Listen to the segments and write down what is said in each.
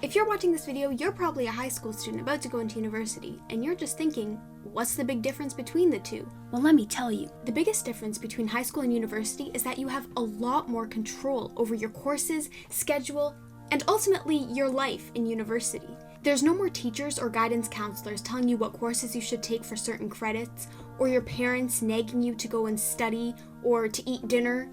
If you're watching this video, you're probably a high school student about to go into university, and you're just thinking, what's the big difference between the two? Well, let me tell you. The biggest difference between high school and university is that you have a lot more control over your courses, schedule, and ultimately your life in university. There's no more teachers or guidance counselors telling you what courses you should take for certain credits, or your parents nagging you to go and study or to eat dinner.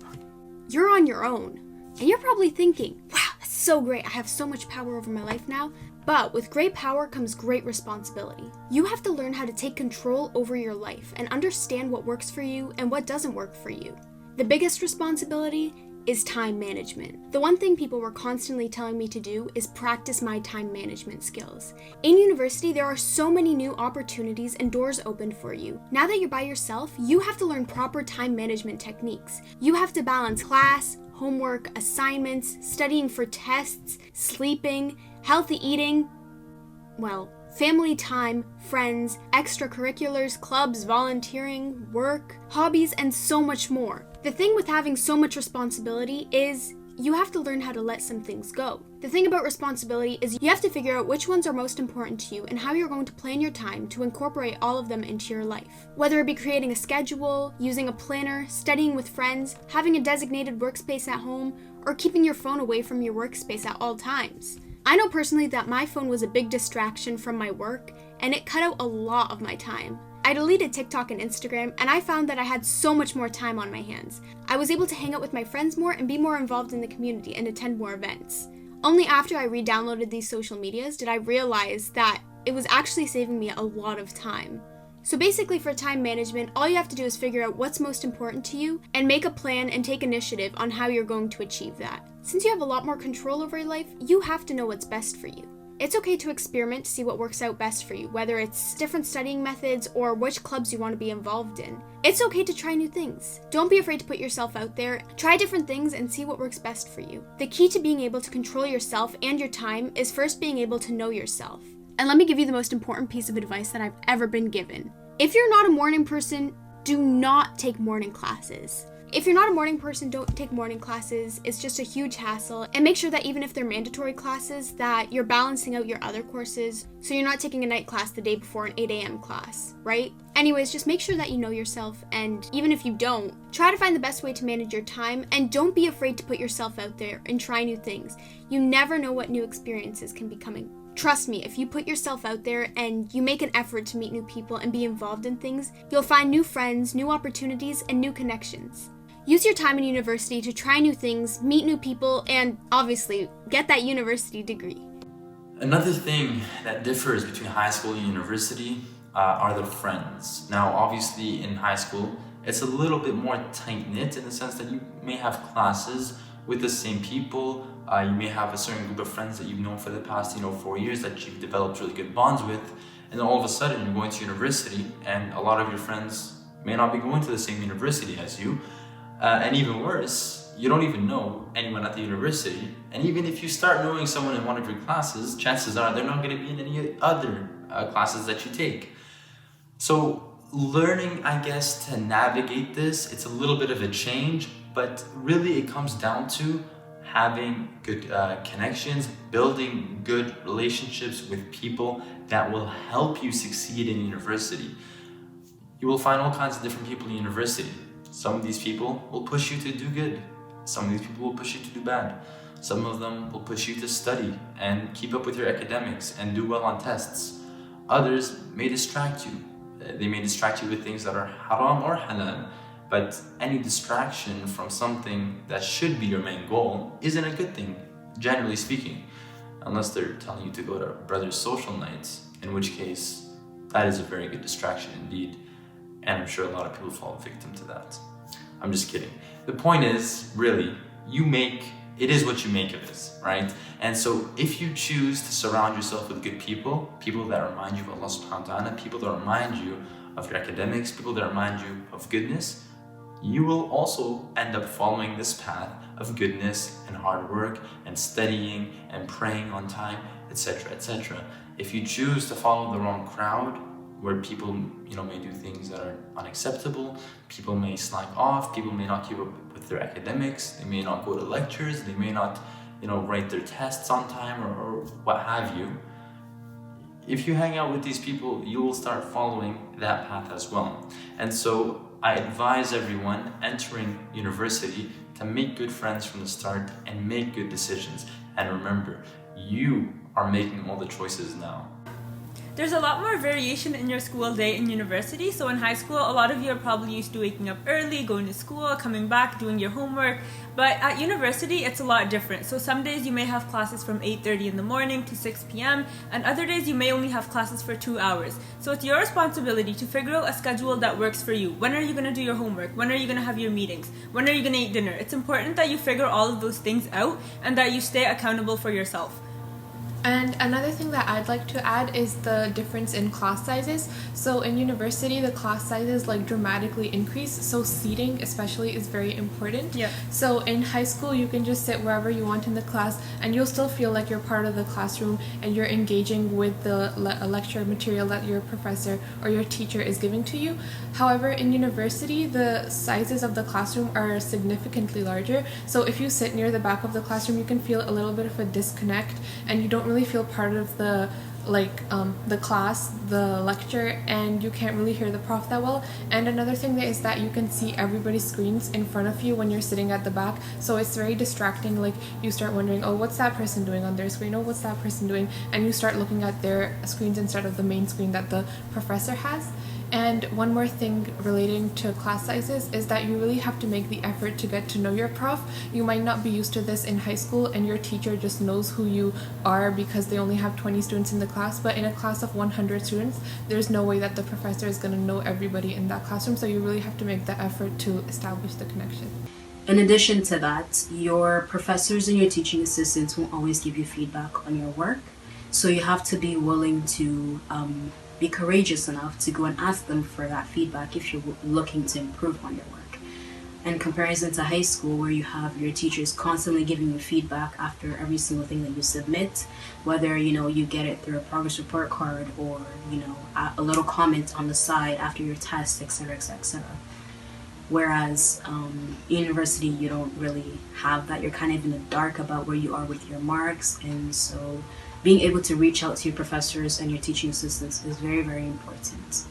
You're on your own. And you're probably thinking, wow, that's so great, I have so much power over my life now. But with great power comes great responsibility. You have to learn how to take control over your life and understand what works for you and what doesn't work for you. The biggest responsibility is time management. The one thing people were constantly telling me to do is practice my time management skills. In university, there are so many new opportunities and doors open for you. Now that you're by yourself, you have to learn proper time management techniques. You have to balance class, homework, assignments, studying for tests, sleeping, healthy eating, family time, friends, extracurriculars, clubs, volunteering, work, hobbies, and so much more. The thing with having so much responsibility is you have to learn how to let some things go. The thing about responsibility is you have to figure out which ones are most important to you and how you're going to plan your time to incorporate all of them into your life. Whether it be creating a schedule, using a planner, studying with friends, having a designated workspace at home, or keeping your phone away from your workspace at all times. I know personally that my phone was a big distraction from my work, and it cut out a lot of my time. I deleted TikTok and Instagram, and I found that I had so much more time on my hands. I was able to hang out with my friends more and be more involved in the community and attend more events. Only after I re-downloaded these social medias did I realize that it was actually saving me a lot of time. So basically for time management, all you have to do is figure out what's most important to you and make a plan and take initiative on how you're going to achieve that. Since you have a lot more control over your life, you have to know what's best for you. It's okay to experiment to see what works out best for you, whether it's different studying methods or which clubs you want to be involved in. It's okay to try new things. Don't be afraid to put yourself out there. Try different things and see what works best for you. The key to being able to control yourself and your time is first being able to know yourself. And let me give you the most important piece of advice that I've ever been given. If you're not a morning person, do not take morning classes. If you're not a morning person, don't take morning classes. It's just a huge hassle. And make sure that even if they're mandatory classes, that you're balancing out your other courses so you're not taking a night class the day before an 8 a.m. class, right? Anyways, just make sure that you know yourself, and even if you don't, try to find the best way to manage your time, and don't be afraid to put yourself out there and try new things. You never know what new experiences can be coming. Trust me, if you put yourself out there and you make an effort to meet new people and be involved in things, you'll find new friends, new opportunities, and new connections. Use your time in university to try new things, meet new people, and obviously, get that university degree. Another thing that differs between high school and university are the friends. Now, obviously, in high school, it's a little bit more tight-knit in the sense that you may have classes with the same people. You may have a certain group of friends that you've known for the past 4 years that you've developed really good bonds with, and then all of a sudden you're going to university and a lot of your friends may not be going to the same university as you, and even worse, you don't even know anyone at the university, and even if you start knowing someone in one of your classes, chances are they're not going to be in any other classes that you take. So learning, I guess, to navigate this, it's a little bit of a change, but really it comes down to having good connections, building good relationships with people that will help you succeed in university. You will find all kinds of different people in university. Some of these people will push you to do good. Some of these people will push you to do bad. Some of them will push you to study and keep up with your academics and do well on tests. Others may distract you. They may distract you with things that are haram or halal. But any distraction from something that should be your main goal isn't a good thing, generally speaking, unless they're telling you to go to brothers' social nights, in which case that is a very good distraction indeed, and I'm sure a lot of people fall victim to that. I'm just kidding. The point is, really, it is what you make of it, right? And so if you choose to surround yourself with good people, people that remind you of Allah subhanahu wa ta'ala, people that remind you of your academics, people that remind you of goodness, you will also end up following this path of goodness and hard work and studying and praying on time, etc., etc. If you choose to follow the wrong crowd, where people may do things that are unacceptable, people may slack off, people may not keep up with their academics, they may not go to lectures, they may not write their tests on time or what have you. If you hang out with these people, you will start following that path as well. And so I advise everyone entering university to make good friends from the start and make good decisions. And remember, you are making all the choices now. There's a lot more variation in your school day in university. So in high school, a lot of you are probably used to waking up early, going to school, coming back, doing your homework. But at university, it's a lot different. So some days you may have classes from 8:30 in the morning to 6 p.m. and other days you may only have classes for 2 hours. So it's your responsibility to figure out a schedule that works for you. When are you going to do your homework? When are you going to have your meetings? When are you going to eat dinner? It's important that you figure all of those things out and that you stay accountable for yourself. And another thing that I'd like to add is the difference in class sizes. So in university, the class sizes dramatically increase. So seating especially is very important. Yeah. So in high school, you can just sit wherever you want in the class and you'll still feel like you're part of the classroom and you're engaging with the lecture material that your professor or your teacher is giving to you. However, in university, the sizes of the classroom are significantly larger. So if you sit near the back of the classroom, you can feel a little bit of a disconnect and you don't really feel part of the class, the lecture, and you can't really hear the prof that well. And another thing is that you can see everybody's screens in front of you when you're sitting at the back, so it's very distracting. You start wondering, oh, what's that person doing on their screen? Oh, what's that person doing? And you start looking at their screens instead of the main screen that the professor has. And one more thing relating to class sizes is that you really have to make the effort to get to know your prof. You might not be used to this in high school and your teacher just knows who you are because they only have 20 students in the class, but in a class of 100 students, there's no way that the professor is going to know everybody in that classroom, so you really have to make the effort to establish the connection. In addition to that, your professors and your teaching assistants won't always give you feedback on your work, so you have to be willing to be courageous enough to go and ask them for that feedback if you're looking to improve on your work. In comparison to high school, where you have your teachers constantly giving you feedback after every single thing that you submit, whether you get it through a progress report card or a little comment on the side after your test, etc., etc., etc. Whereas university, you don't really have that. You're kind of in the dark about where you are with your marks, and so being able to reach out to your professors and your teaching assistants is very, very important.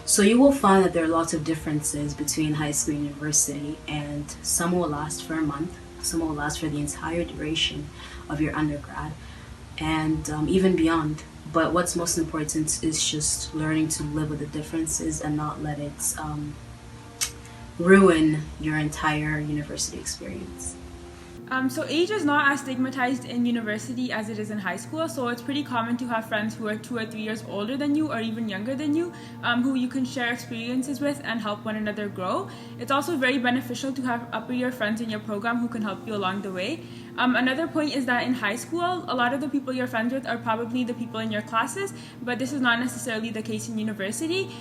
So you will find that there are lots of differences between high school and university, and some will last for a month, some will last for the entire duration of your undergrad, and even beyond. But what's most important is just learning to live with the differences and not let it ruin your entire university experience. So age is not as stigmatized in university as it is in high school, so it's pretty common to have friends who are 2 or 3 years older than you or even younger than you, who you can share experiences with and help one another grow. It's also very beneficial to have upper year friends in your program who can help you along the way. Another point is that in high school, a lot of the people you're friends with are probably the people in your classes, but this is not necessarily the case in university.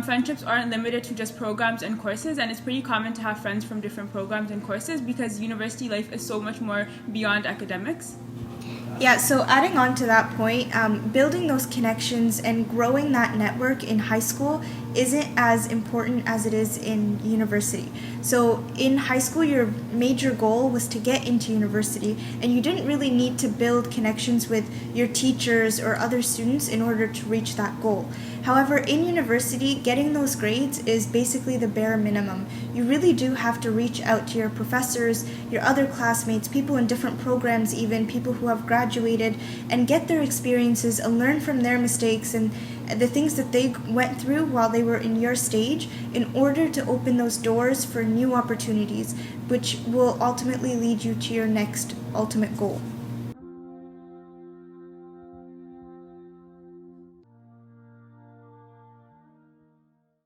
Friendships aren't limited to just programs and courses, and it's pretty common to have friends from different programs and courses because university life is so much more beyond academics. Yeah, so adding on to that point, building those connections and growing that network in high school isn't as important as it is in university. So in high school, your major goal was to get into university, and you didn't really need to build connections with your teachers or other students in order to reach that goal. However, in university, getting those grades is basically the bare minimum. You really do have to reach out to your professors, your other classmates, people in different programs even, people who have graduated, and get their experiences and learn from their mistakes and the things that they went through while they were in your stage in order to open those doors for new opportunities, which will ultimately lead you to your next ultimate goal.